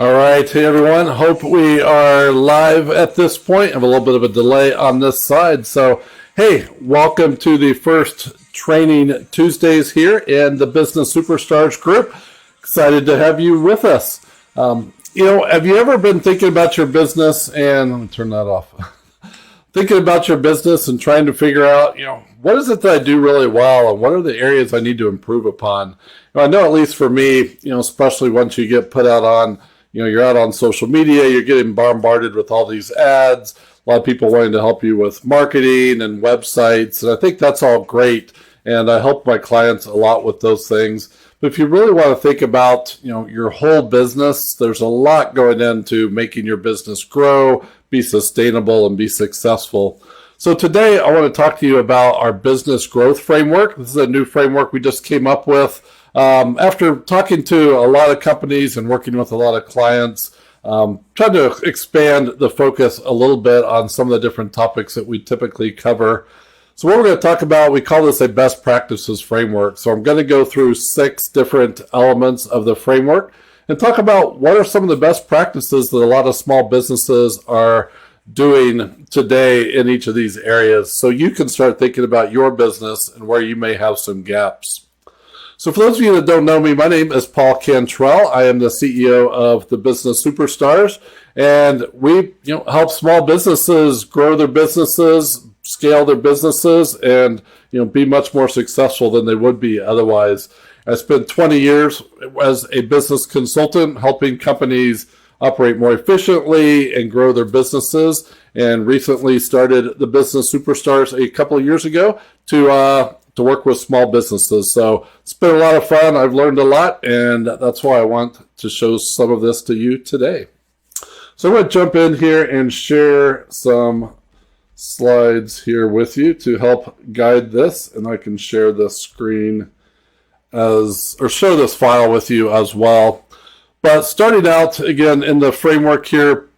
All right, hey everyone. Hope we are live at this point. I have a little bit of a delay on this side. So, hey, welcome to the first Training Tuesdays here in the Business Superstars group. Excited to have you with us. Have you ever been thinking about your business and let me turn that off. Thinking about your business and trying to figure out, what is it that I do really well and what are the areas I need to improve upon? I know at least for me, especially once you get put out on you're out on social media, you're getting bombarded with all these ads, a lot of people wanting to help you with marketing and websites. And I think that's all great. And I help my clients a lot with those things. But if you really want to think about, your whole business, there's a lot going into making your business grow, be sustainable, and be successful. So today I want to talk to you about our business growth framework. This is a new framework we just came up with. After talking to a lot of companies and working with a lot of clients, trying to expand the focus a little bit on some of the different topics that we typically cover. So what we're going to talk about, we call this a best practices framework. So I'm going to go through 6 different elements of the framework and talk about what are some of the best practices that a lot of small businesses are doing today in each of these areas. So you can start thinking about your business and where you may have some gaps. So for those of you that don't know me, my name is Paul Cantrell. I am the CEO of the Business Superstars, and we help small businesses grow their businesses, scale their businesses, and be much more successful than they would be otherwise. I spent 20 years as a business consultant helping companies operate more efficiently and grow their businesses, and recently started the Business Superstars a couple of years ago to work with small businesses. So it's been a lot of fun. I've learned a lot, and that's why I want to show some of this to you today. So I'm going to jump in here and share some slides here with you to help guide this, and I can share this screen show this file with you as well. But starting out again in the framework here,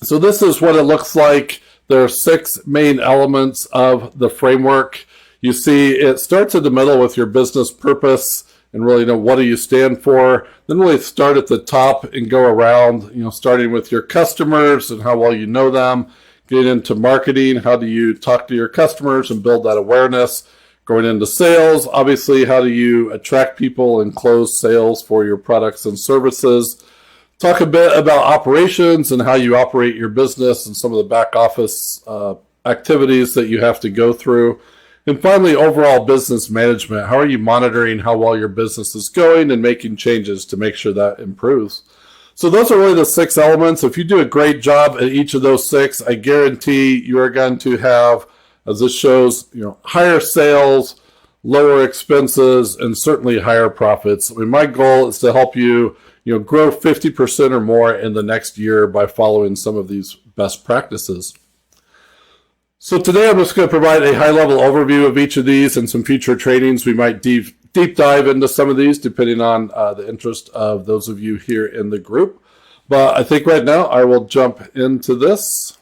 so this is what it looks like. There are 6 main elements of the framework. You see, it starts in the middle with your business purpose and really what do you stand for. Then really start at the top and go around, starting with your customers and how well you know them. Get into marketing, how do you talk to your customers and build that awareness. Going into sales, obviously, how do you attract people and close sales for your products and services. Talk a bit about operations and how you operate your business and some of the back office activities that you have to go through. And finally, overall business management. How are you monitoring how well your business is going and making changes to make sure that improves? So those are really the 6 elements. If you do a great job at each of those 6, I guarantee you are going to have, as this shows, higher sales, lower expenses, and certainly higher profits. My goal is to help you, grow 50% or more in the next year by following some of these best practices. So today I'm just going to provide a high-level overview of each of these and some future trainings. We might deep dive into some of these depending on the interest of those of you here in the group. But I think right now I will jump into this.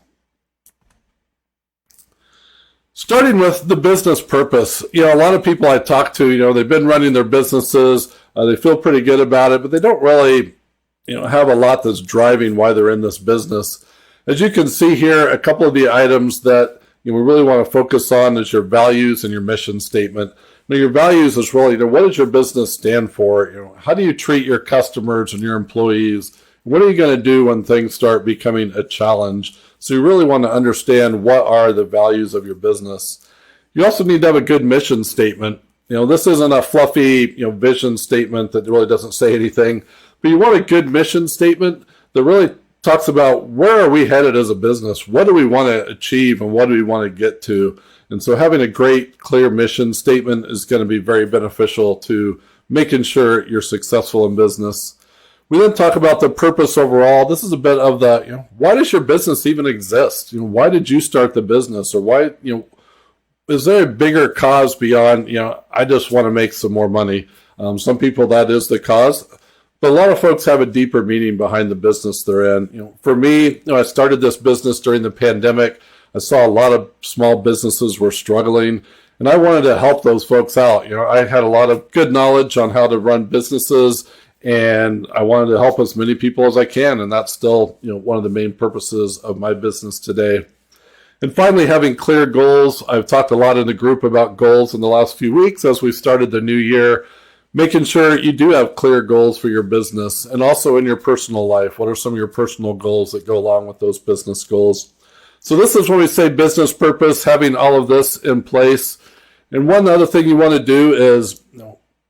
Starting with the business purpose. A lot of people I talk to, they've been running their businesses. They feel pretty good about it, but they don't really, have a lot that's driving why they're in this business. As you can see here, a couple of the items that we really want to focus on is your values and your mission statement. Now, your values is really, what does your business stand for? How do you treat your customers and your employees? What are you going to do when things start becoming a challenge? So you really want to understand what are the values of your business. You also need to have a good mission statement. This isn't a fluffy, vision statement that really doesn't say anything, but you want a good mission statement that really talks about where are we headed as a business? What do we want to achieve and what do we want to get to? And so having a great, clear mission statement is going to be very beneficial to making sure you're successful in business. We then talk about the purpose overall. This is a bit of the, why does your business even exist? Why did you start the business? Or why, is there a bigger cause beyond, I just want to make some more money? Some people, that is the cause. But a lot of folks have a deeper meaning behind the business they're in. For me, I started this business during the pandemic. I saw a lot of small businesses were struggling, and I wanted to help those folks out. I had a lot of good knowledge on how to run businesses and I wanted to help as many people as I can. And that's still, one of the main purposes of my business today. And finally, having clear goals. I've talked a lot in the group about goals in the last few weeks as we started the new year, making sure you do have clear goals for your business and also in your personal life. What are some of your personal goals that go along with those business goals? So this is when we say business purpose, having all of this in place. And one other thing you want to do is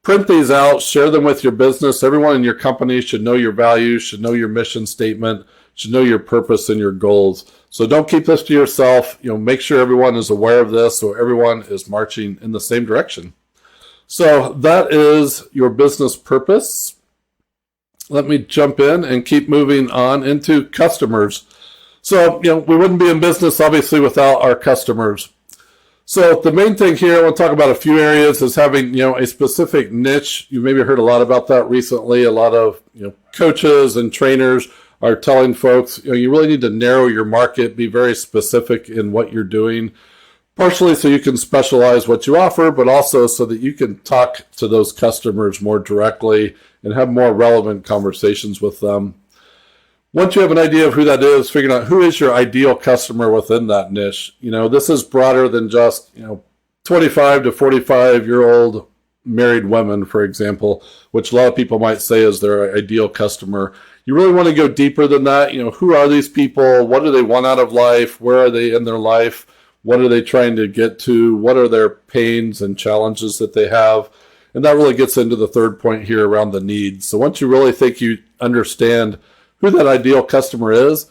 print these out, share them with your business. Everyone in your company should know your values, should know your mission statement, should know your purpose and your goals. So don't keep this to yourself. Make sure everyone is aware of this so everyone is marching in the same direction. So that is your business purpose. Let me jump in and keep moving on into customers. So, we wouldn't be in business obviously without our customers. So the main thing here, I want to talk about a few areas, is having, a specific niche. You maybe heard a lot about that recently. A lot of, coaches and trainers are telling folks, you really need to narrow your market, be very specific in what you're doing, partially so you can specialize what you offer, but also so that you can talk to those customers more directly and have more relevant conversations with them. Once you have an idea of who that is, figuring out who is your ideal customer within that niche. This is broader than just, 25 to 45-year-old married women, for example, which a lot of people might say is their ideal customer. You really want to go deeper than that. Who are these people? What do they want out of life? Where are they in their life? What are they trying to get to? What are their pains and challenges that they have? And that really gets into the third point here around the needs. So once you really think you understand who that ideal customer is,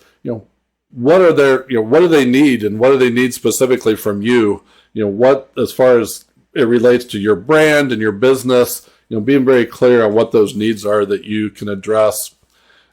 what are what do they need, and what do they need specifically from you? What, as far as it relates to your brand and your business, being very clear on what those needs are that you can address.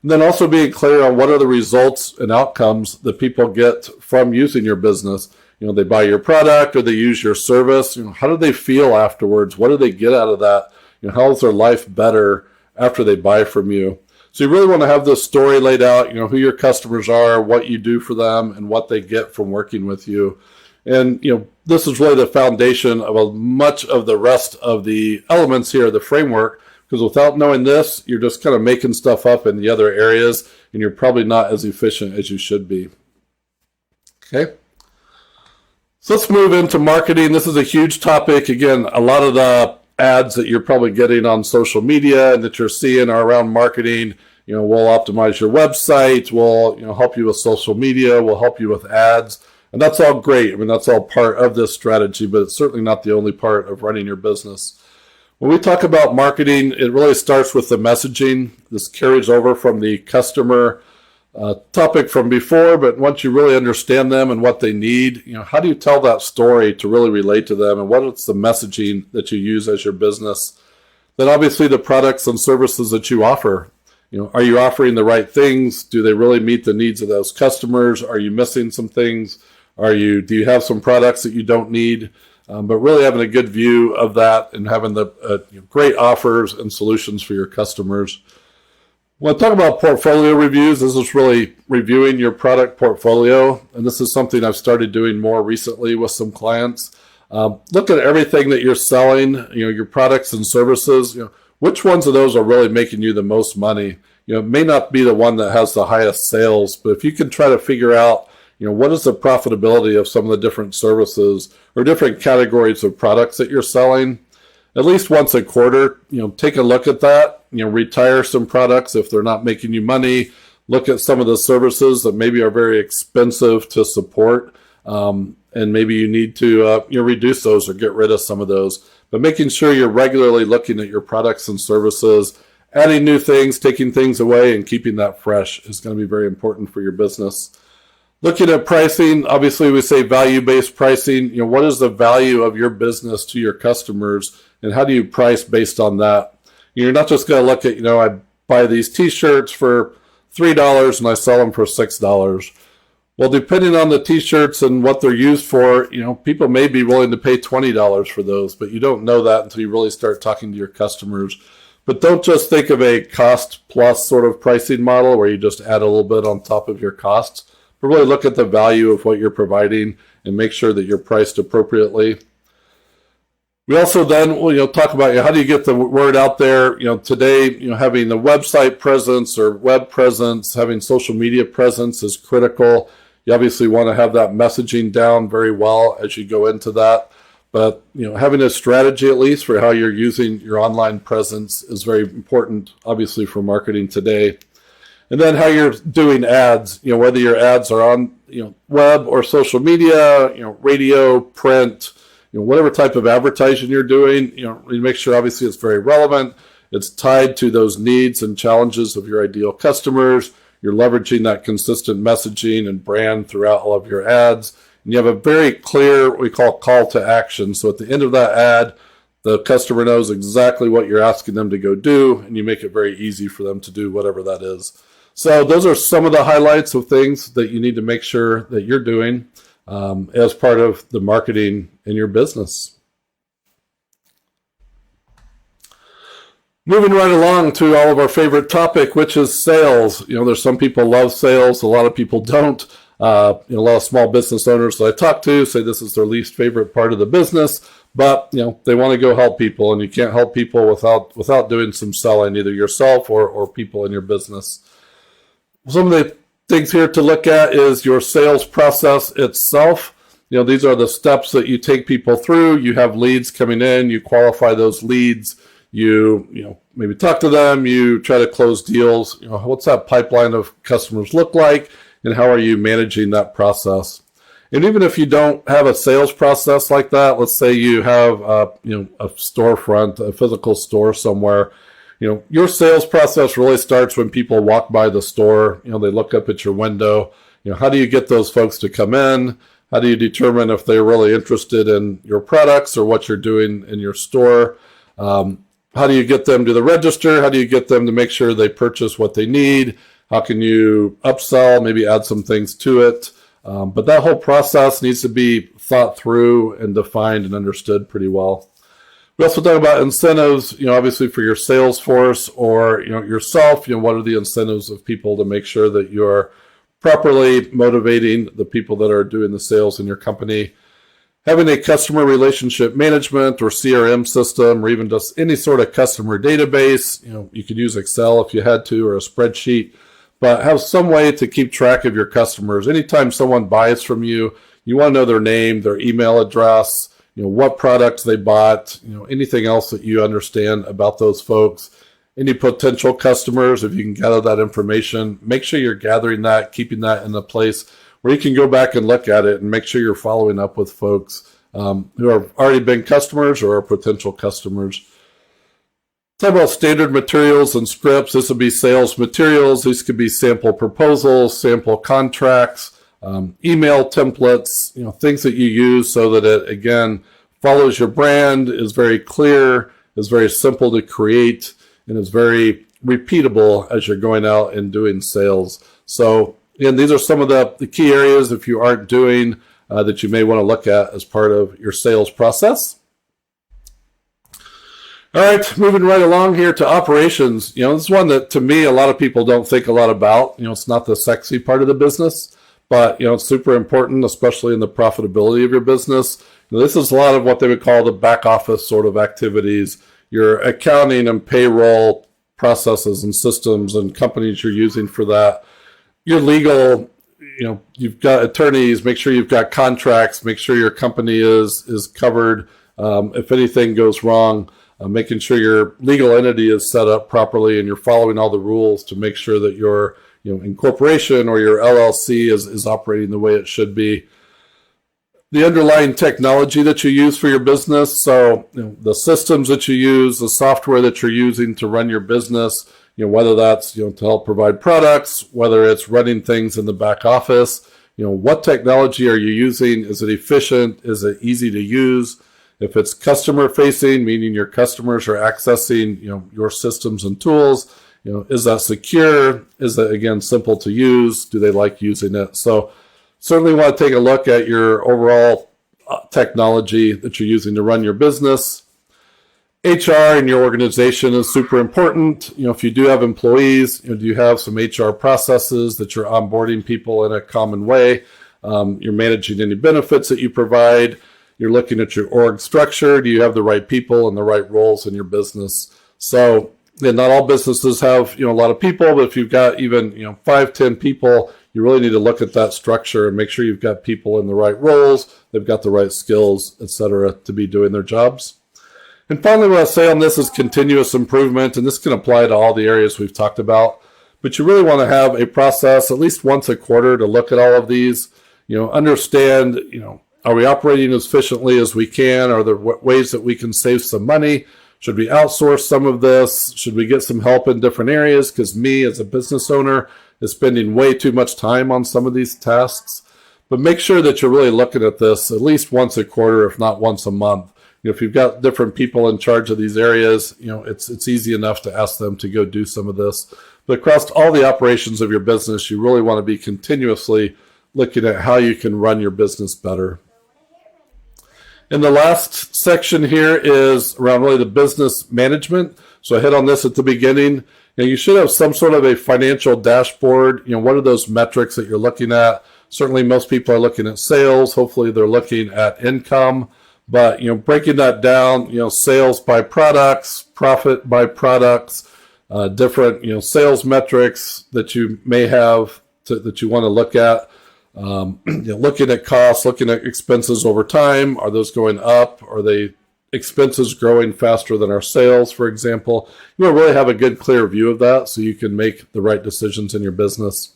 And then also being clear on what are the results and outcomes that people get from using your business. They buy your product or they use your service. How do they feel afterwards? What do they get out of that? How is their life better after they buy from you? So you really want to have this story laid out, who your customers are, what you do for them, and what they get from working with you. And, this is really the foundation of much of the rest of the elements here, the framework, because without knowing this, you're just kind of making stuff up in the other areas, and you're probably not as efficient as you should be. Okay. So let's move into marketing. This is a huge topic. Again, a lot of the ads that you're probably getting on social media and that you're seeing are around marketing. We'll optimize your website. We'll, help you with social media. We'll help you with ads. And that's all great. That's all part of this strategy, but it's certainly not the only part of running your business. When we talk about marketing, it really starts with the messaging. This carries over from the customer topic from before, but once you really understand them and what they need, how do you tell that story to really relate to them, and what is the messaging that you use as your business? Then obviously the products and services that you offer. Are you offering the right things? Do they really meet the needs of those customers? Are you missing some things? Do you have some products that you don't need? But really having a good view of that and having the great offers and solutions for your customers. When I talk about portfolio reviews, this is really reviewing your product portfolio. And this is something I've started doing more recently with some clients. Look at everything that you're selling, your products and services. Which ones of those are really making you the most money? It may not be the one that has the highest sales, but if you can try to figure out, what is the profitability of some of the different services or different categories of products that you're selling, at least once a quarter, take a look at that, retire some products if they're not making you money, look at some of the services that maybe are very expensive to support, and maybe you need to reduce those or get rid of some of those. But making sure you're regularly looking at your products and services, adding new things, taking things away, and keeping that fresh is going to be very important for your business. Looking at pricing, obviously we say value-based pricing. What is the value of your business to your customers, and how do you price based on that? You're not just going to look at, I buy these t-shirts for $3 and I sell them for $6. Well, depending on the t-shirts and what they're used for, people may be willing to pay $20 for those, but you don't know that until you really start talking to your customers. But don't just think of a cost plus sort of pricing model where you just add a little bit on top of your costs, but really look at the value of what you're providing and make sure that you're priced appropriately. We also then talk about how do you get the word out there. Today, having the website presence or web presence, having social media presence is critical. You obviously want to have that messaging down very well as you go into that. But having a strategy at least for how you're using your online presence is very important, obviously, for marketing today. And then how you're doing ads, whether your ads are on web or social media, radio, print, whatever type of advertising you're doing, you make sure obviously it's very relevant. It's tied to those needs and challenges of your ideal customers. You're leveraging that consistent messaging and brand throughout all of your ads. And you have a very clear, what we call call to action. So at the end of that ad, the customer knows exactly what you're asking them to go do, and you make it very easy for them to do whatever that is. So those are some of the highlights of things that you need to make sure that you're doing as part of the marketing in your business. Moving right along to all of our favorite topic, which is sales. There's some people love sales, a lot of people don't. A lot of small business owners that I talk to say this is their least favorite part of the business, but they want to go help people, and you can't help people without doing some selling, either yourself or people in your business. Some of the things here to look at is your sales process itself. These are the steps that you take people through. You have leads coming in, you qualify those leads, you maybe talk to them, you try to close deals. What's that pipeline of customers look like, and how are you managing that process? And even if you don't have a sales process like that, let's say you have a storefront, a physical store somewhere, your sales process really starts when people walk by the store. They look up at your window. How do you get those folks to come in? How do you determine if they're really interested in your products or what you're doing in your store? How do you get them to the register? How do you get them to make sure they purchase what they need? How can you upsell, maybe add some things to it? But that whole process needs to be thought through and defined and understood pretty well. We also talk about incentives, obviously for your sales force or, yourself, what are the incentives of people to make sure that you're properly motivating the people that are doing the sales in your company. Having a customer relationship management or CRM system, or even just any sort of customer database, you could use Excel if you had to, or a spreadsheet, but have some way to keep track of your customers. Anytime someone buys from you, you want to know their name, their email address, what products they bought, anything else that you understand about those folks, any potential customers. If you can gather that information, make sure you're gathering that, keeping that in a place where you can go back and look at it and make sure you're following up with folks who have already been customers or are potential customers. Talk about standard materials and scripts. This would be sales materials. These could be sample proposals, sample contracts, email templates, things that you use so that it, again, follows your brand, is very clear, is very simple to create, and is very repeatable as you're going out and doing sales. So, again, these are some of the key areas, if you aren't doing, that you may want to look at as part of your sales process. All right, moving right along here to operations. This is one that, to me, a lot of people don't think a lot about. It's not the sexy part of the business, but, it's super important, especially in the profitability of your business. This is a lot of what they would call the back office sort of activities, your accounting and payroll processes and systems and companies you're using for that. Your legal, you've got attorneys, make sure you've got contracts, make sure your company is covered if anything goes wrong. Making sure your legal entity is set up properly and you're following all the rules to make sure that your incorporation or your LLC is operating the way it should be. The underlying technology that you use for your business, so the systems that you use, the software that you're using to run your business, whether that's to help provide products, whether it's running things in the back office, what technology are you using? Is it efficient? Is it easy to use? If it's customer facing, meaning your customers are accessing your systems and tools, is that secure? Is it, again, simple to use? Do they like using it? So certainly want to take a look at your overall technology that you're using to run your business. HR in your organization is super important. If you do have employees, do you have some HR processes that you're onboarding people in a common way? You're managing any benefits that you provide. You're looking at your org structure. Do you have the right people and the right roles in your business? So, and not all businesses have, a lot of people, but if you've got even, 5, 10 people, you really need to look at that structure and make sure you've got people in the right roles, they've got the right skills, etc., to be doing their jobs. And finally, what I say on this is continuous improvement, and this can apply to all the areas we've talked about. But you really want to have a process at least once a quarter to look at all of these, understand, are we operating as efficiently as we can? Are there ways that we can save some money? Should we outsource some of this? Should we get some help in different areas? Because me as a business owner is spending way too much time on some of these tasks. But make sure that you're really looking at this at least once a quarter, if not once a month. If you've got different people in charge of these areas, it's easy enough to ask them to go do some of this. But across all the operations of your business, you really want to be continuously looking at how you can run your business better. And the last section here is around really the business management. So I hit on this at the beginning. You should have some sort of a financial dashboard. What are those metrics that you're looking at? Certainly most people are looking at sales. Hopefully they're looking at income. But, breaking that down, sales by products, profit by products, different, sales metrics that you may have that you want to look at. Looking at costs, looking at expenses over time. Are those going up? Are they expenses growing faster than our sales, for example? You want to really have a good, clear view of that so you can make the right decisions in your business.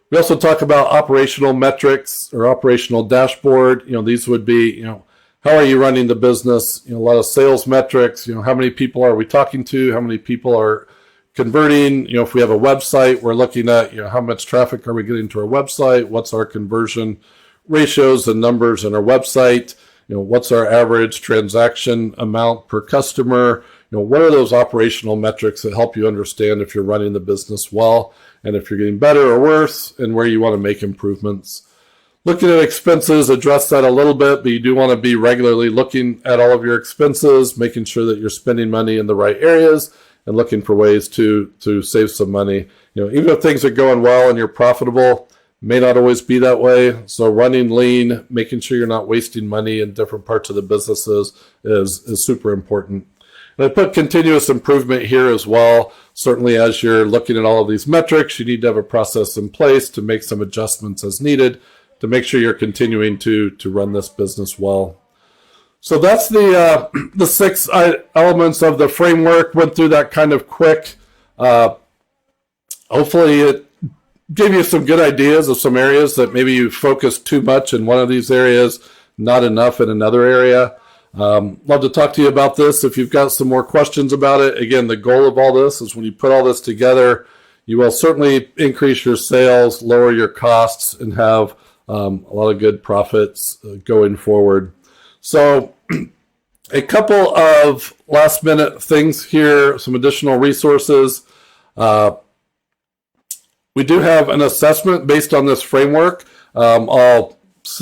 We also talk about operational metrics or operational dashboard. These would be, how are you running the business? A lot of sales metrics. How many people are we talking to? How many people are converting? If we have a website, we're looking at, how much traffic are we getting to our website? What's our conversion ratios and numbers in our website? What's our average transaction amount per customer? What are those operational metrics that help you understand if you're running the business well and if you're getting better or worse and where you want to make improvements? Looking at expenses, address that a little bit, but you do want to be regularly looking at all of your expenses, making sure that you're spending money in the right areas and looking for ways to save some money. Even if things are going well and you're profitable, may not always be that way. So running lean, making sure you're not wasting money in different parts of the businesses is super important. And I put continuous improvement here as well. Certainly as you're looking at all of these metrics, you need to have a process in place to make some adjustments as needed to make sure you're continuing to run this business well. So that's the 6 elements of the framework. Went through that kind of quick. Hopefully it gave you some good ideas of some areas that maybe you focused too much in one of these areas, not enough in another area. Love to talk to you about this. If you've got some more questions about it, again, the goal of all this is when you put all this together, you will certainly increase your sales, lower your costs, and have a lot of good profits going forward. So a couple of last minute things here, some additional resources. We do have an assessment based on this framework. I'll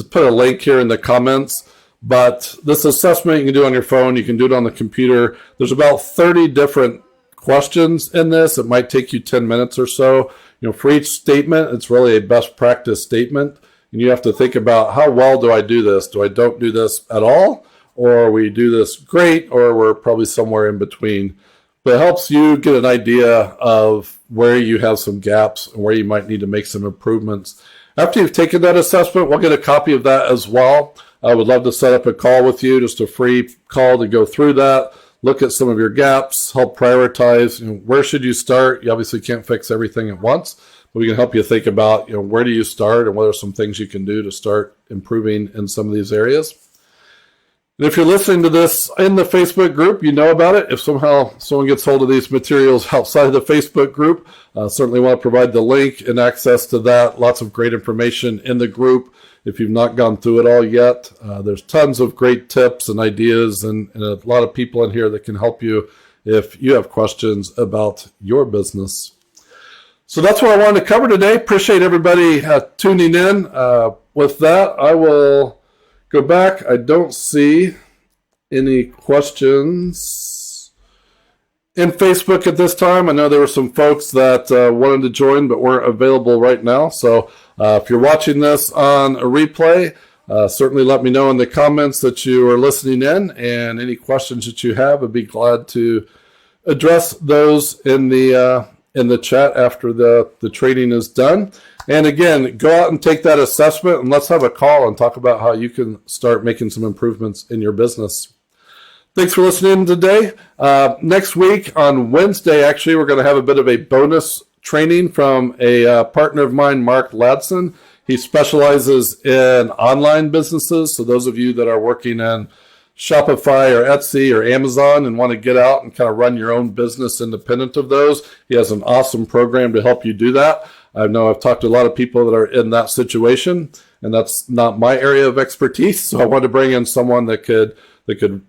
put a link here in the comments, but this assessment you can do on your phone, you can do it on the computer. There's about 30 different questions in this. It might take you 10 minutes or so. For each statement, it's really a best practice statement. And you have to think about how well do I do this? Do I don't do this at all? Or we do this great, or we're probably somewhere in between. But it helps you get an idea of where you have some gaps and where you might need to make some improvements. After you've taken that assessment, we'll get a copy of that as well. I would love to set up a call with you, just a free call to go through that, look at some of your gaps, help prioritize, where should you start? You obviously can't fix everything at once, but we can help you think about, where do you start and what are some things you can do to start improving in some of these areas. And if you're listening to this in the Facebook group, you know about it. If somehow someone gets hold of these materials outside of the Facebook group, certainly want to provide the link and access to that. Lots of great information in the group. If you've not gone through it all yet, there's tons of great tips and ideas and a lot of people in here that can help you if you have questions about your business. So that's what I wanted to cover today. Appreciate everybody tuning in. With that, I will go back. I don't see any questions in Facebook at this time. I know there were some folks that wanted to join but weren't available right now. So if you're watching this on a replay, Certainly let me know in the comments that you are listening in, and any questions that you have, I'd be glad to address those in the chat after the training is done. And again, go out and take that assessment, and let's have a call and talk about how you can start making some improvements in your business. Thanks for listening today. Next week on Wednesday, actually, we're going to have a bit of a bonus training from a partner of mine, Mark Ladson. He specializes in online businesses. So those of you that are working in Shopify or Etsy or Amazon and want to get out and kind of run your own business independent of those, he has an awesome program to help you do that. I know I've talked to a lot of people that are in that situation, and that's not my area of expertise. So I wanted to bring in someone that could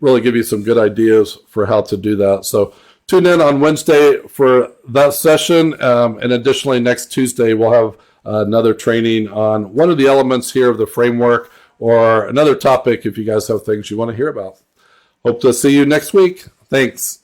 really give you some good ideas for how to do that. So tune in on Wednesday for that session. And additionally, next Tuesday, we'll have another training on one of the elements here of the framework, or another topic if you guys have things you want to hear about. Hope to see you next week. Thanks.